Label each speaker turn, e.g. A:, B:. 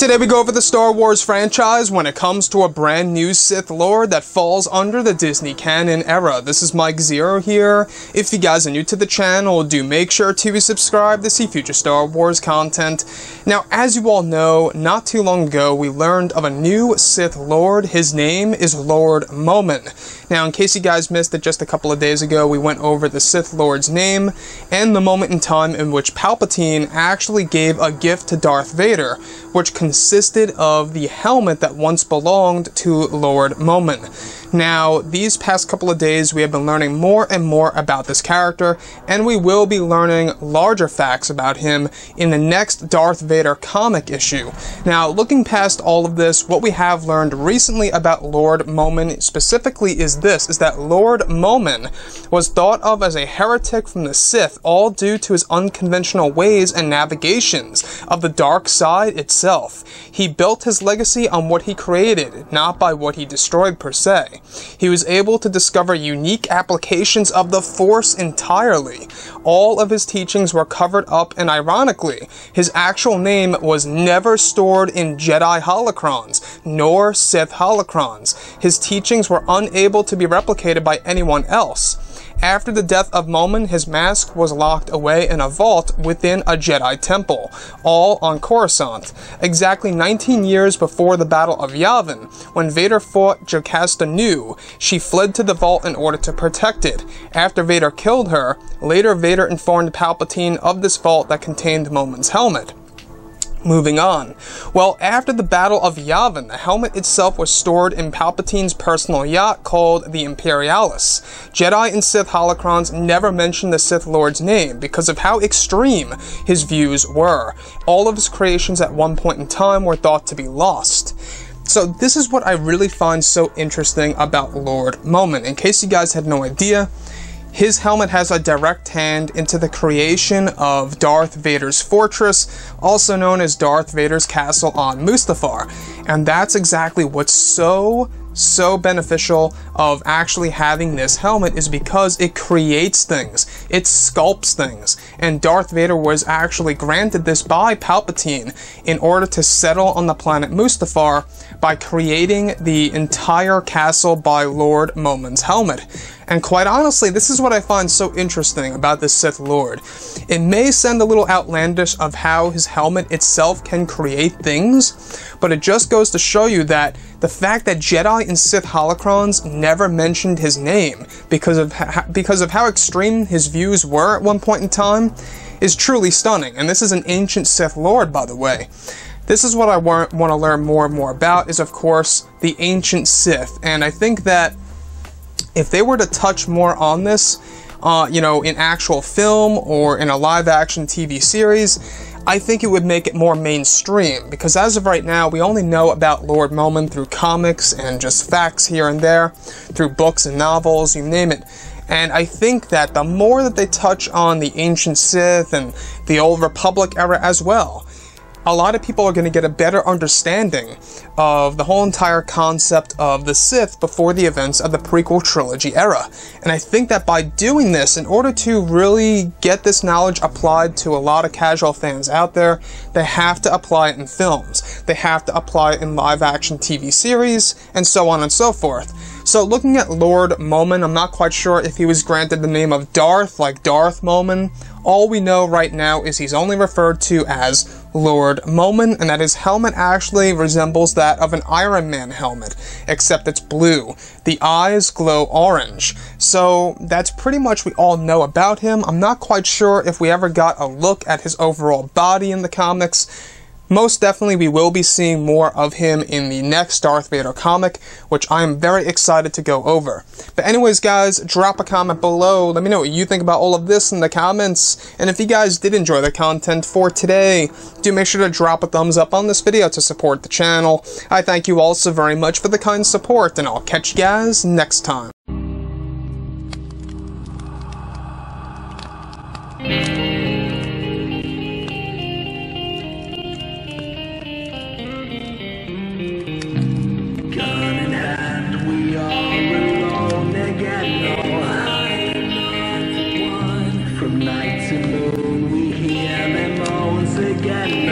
A: Today we go over the Star Wars franchise when it comes to a brand new Sith Lord that falls under the Disney canon era. This is Mike Zero here. If you guys are new to the channel, do make sure to subscribe to see future Star Wars content. Now, as you all know, not too long ago we learned of a new Sith Lord. His name is Lord Momin. Now, in case you guys missed it, just a couple of days ago we went over the Sith Lord's name and the moment in time in which Palpatine actually gave a gift to Darth Vader, which consisted of the helmet that once belonged to Lord Momin. Now, these past couple of days we have been learning more and more about this character, and we will be learning larger facts about him in the next Darth Vader comic issue. Now, looking past all of this, what we have learned recently about Lord Momin specifically is that Lord Momin was thought of as a heretic from the Sith, all due to his unconventional ways and navigations of the dark side itself. He built his legacy on what he created, not by what he destroyed per se. He was able to discover unique applications of the Force entirely. All of his teachings were covered up, and ironically, his actual name was never stored in Jedi holocrons, nor Sith holocrons. His teachings were unable to be replicated by anyone else. After the death of Momin, his mask was locked away in a vault within a Jedi temple, all on Coruscant. Exactly 19 years before the Battle of Yavin, when Vader fought Jocasta Nu, she fled to the vault in order to protect it. After Vader killed her, later Vader informed Palpatine of this vault that contained Momin's helmet. Moving on. Well, after the Battle of Yavin, the helmet itself was stored in Palpatine's personal yacht called the Imperialis. Jedi and Sith holocrons never mentioned the Sith Lord's name because of how extreme his views were. All of his creations at one point in time were thought to be lost. So this is what I really find so interesting about Lord Momin. In case you guys had no idea, his helmet has a direct hand into the creation of Darth Vader's fortress, also known as Darth Vader's castle on Mustafar. And that's exactly what's so beneficial of actually having this helmet, is because it creates things, it sculpts things, and Darth Vader was actually granted this by Palpatine in order to settle on the planet Mustafar by creating the entire castle by Lord Momin's helmet. And quite honestly, this is what I find so interesting about this Sith Lord. It may sound a little outlandish of how his helmet itself can create things, but it just goes to show you that the fact that Jedi and Sith holocrons never mentioned his name because of how extreme his views were at one point in time is truly stunning. And this is an ancient Sith Lord, by the way. This is what I want to learn more and more about, is of course the ancient Sith. And I think that if they were to touch more on this, in actual film or in a live-action TV series, I think it would make it more mainstream, because as of right now, we only know about Lord Momin through comics and just facts here and there, through books and novels, you name it. And I think that the more that they touch on the ancient Sith and the Old Republic era as well, a lot of people are going to get a better understanding of the whole entire concept of the Sith before the events of the prequel trilogy era. And I think that by doing this, in order to really get this knowledge applied to a lot of casual fans out there, they have to apply it in films. They have to apply it in live-action TV series, and so on and so forth. So looking at Lord Momin, I'm not quite sure if he was granted the name of Darth, like Darth Momin. All we know right now is he's only referred to as Lord Momin, and that his helmet actually resembles that of an Iron Man helmet, except it's blue. The eyes glow orange. So that's pretty much what we all know about him. I'm not quite sure if we ever got a look at his overall body in the comics. Most definitely we will be seeing more of him in the next Darth Vader comic, which I am very excited to go over. But anyways guys, drop a comment below, let me know what you think about all of this in the comments, and if you guys did enjoy the content for today, do make sure to drop a thumbs up on this video to support the channel. I thank you all so very much for the kind support, and I'll catch you guys next time.
B: From night to moon we hear them moans again.